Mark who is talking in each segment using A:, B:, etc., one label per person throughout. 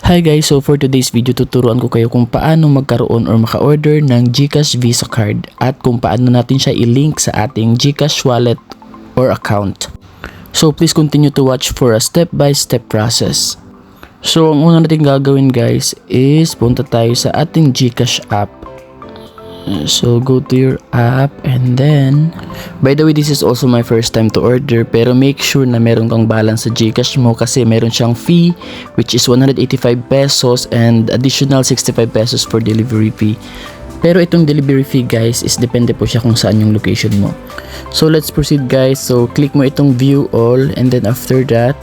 A: Hi guys, so for today's video tuturuan ko kayo kung paano magkaroon or maka-order ng GCash Visa card at kung paano natin siya i-link sa ating GCash wallet or account. So please continue to watch for a step-by-step process. So ang una natin gagawin guys is punta tayo sa ating GCash app. So go to your app and then, by the way, this is also my first time to order, pero make sure na meron kang balance sa GCash mo kasi meron siyang fee which is 185 pesos and additional 65 pesos for delivery fee. Pero itong delivery fee guys is depende po siya kung saan yung location mo. So let's proceed guys. So click mo itong view all and then after that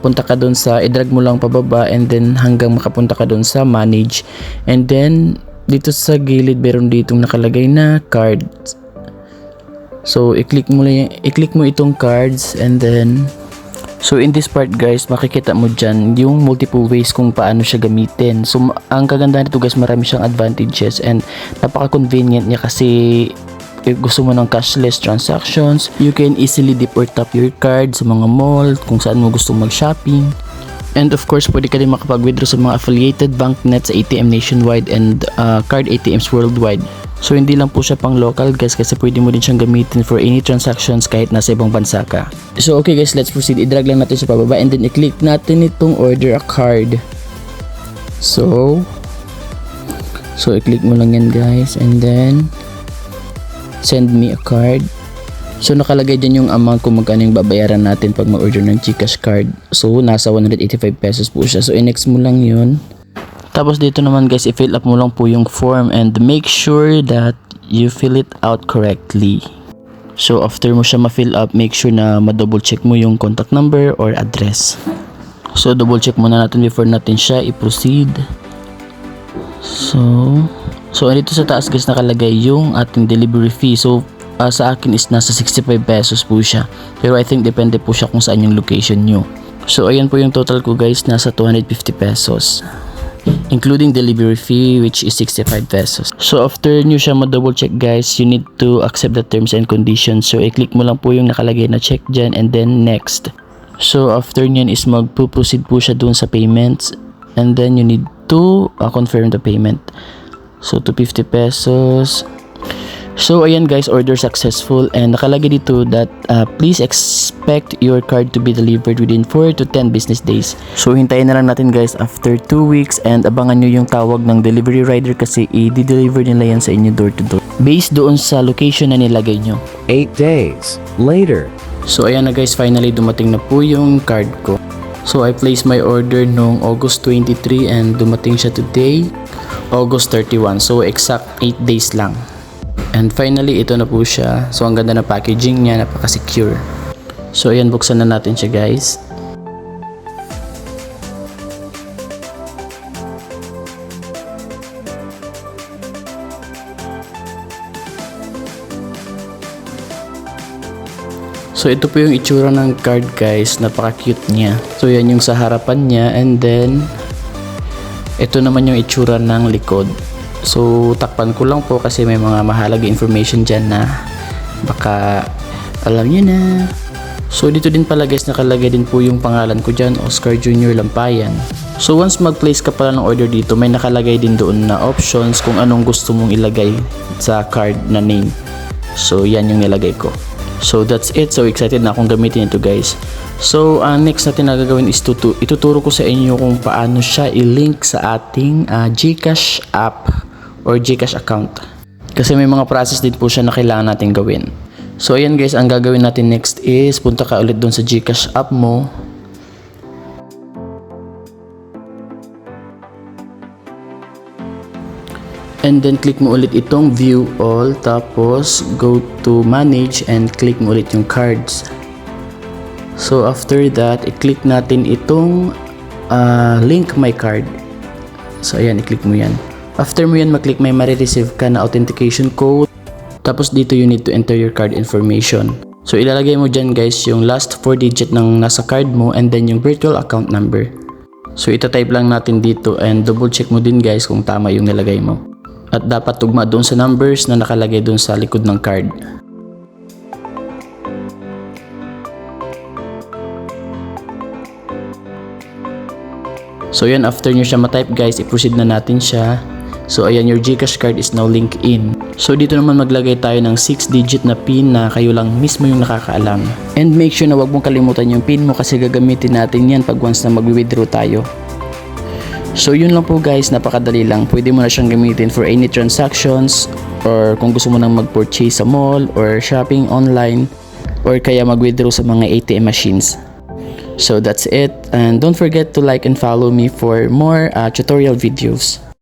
A: punta ka dun sa, i-drag mo lang pababa and then hanggang makapunta ka dun sa manage, and then dito sa gilid meron ditong nakalagay na cards. So i-click mo itong cards and then so in this part guys makikita mo dyan yung multiple ways kung paano siya gamitin. So ang kagandahan nito guys, marami siyang advantages and napaka-convenient niya kasi if gusto mo ng cashless transactions, you can easily dip or tap your card sa mga mall kung saan mo gusto mag-shopping. And of course, pwede ka din makapag-withdraw sa mga affiliated banknet sa ATM nationwide and card ATMs worldwide. So hindi lang po siya pang local guys kasi pwede mo din siyang gamitin for any transactions kahit nasa ibang bansa ka. So okay guys, let's proceed. I-drag lang natin sa pababa and then i-click natin itong order a card. So i-click mo lang yan guys and then send me a card. So nakalagay dyan yung amount kung magkano yung babayaran natin pag ma-order ng GCash card. So nasa 185 pesos po siya. So i-next mo lang yun. Tapos dito naman guys, i-fill up mo lang po yung form and make sure that you fill it out correctly. So after mo siya ma-fill up, make sure na ma-double check mo yung contact number or address. So double check muna natin before natin siya i-proceed. So dito sa taas guys nakalagay yung ating delivery fee. So sa akin is nasa 65 pesos po siya. Pero I think depende po siya kung saan yung location nyo. So ayan po yung total ko guys, nasa 250 pesos. Including delivery fee which is 65 pesos. So after nyo siya ma-double check guys, you need to accept the terms and conditions. So i-click mo lang po yung nakalagay na check dyan and then next. So after nyan is mag-proceed po siya dun sa payments. And then you need to confirm the payment. So 250 pesos. So ayan guys, order successful and nakalagay dito that please expect your card to be delivered within 4 to 10 business days. So hintayin na lang natin guys after 2 weeks and abangan nyo yung tawag ng delivery rider kasi i-deliver nila yan sa inyo door to door based doon sa location na nilagay nyo.
B: 8 days later.
A: So ayan na guys, finally dumating na po yung card ko. So I placed my order noong August 23 and dumating siya today, August 31. So exact 8 days lang. And finally, ito na po siya. So, ang ganda na packaging niya, napaka-secure. So, ayan, buksan na natin siya, guys. So, ito po yung itsura ng card, guys. Napaka-cute niya. So, yan yung sa harapan niya. And then, ito naman yung itsura ng likod. So takpan ko lang po kasi may mga mahalaga information dyan na baka alam nyo na. So dito din pala guys nakalagay din po yung pangalan ko dyan, Oscar Jr. Lampayan. So once mag-place ka pala ng order dito, may nakalagay din doon na options kung anong gusto mong ilagay sa card na name. So yan yung nilagay ko. So that's it. So excited na akong gamitin ito guys. So next natin na gagawin is ituturo ko sa inyo kung paano siya i-link sa ating GCash app or GCash account. Kasi may mga process din po siya na kailangan natin gawin. So ayan guys, ang gagawin natin next is punta ka ulit doon sa GCash app mo. And then click mo ulit itong view all, tapos go to manage and click mo ulit yung cards. So after that, i-click natin itong link my card. So ayan, i-click mo yan. After mo yan mag-click, may marireceive ka na authentication code. Tapos dito you need to enter your card information. So ilalagay mo dyan guys yung last 4 digit ng nasa card mo and then yung virtual account number. So itatype lang natin dito and double check mo din guys kung tama yung nilagay mo. At dapat tugma doon sa numbers na nakalagay doon sa likod ng card. So yan, after nyo siya matype guys, i-proceed na natin siya. So ayan, your GCash card is now linked in. So dito naman maglagay tayo ng 6-digit na PIN na kayo lang mismo yung nakakaalam. And make sure na wag mong kalimutan yung PIN mo kasi gagamitin natin yan pag once na mag-withdraw tayo. So yun lang po guys, napakadali lang. Pwede mo na siyang gamitin for any transactions or kung gusto mo nang mag-purchase sa mall or shopping online or kaya mag-withdraw sa mga ATM machines. So that's it, and don't forget to like and follow me for more tutorial videos.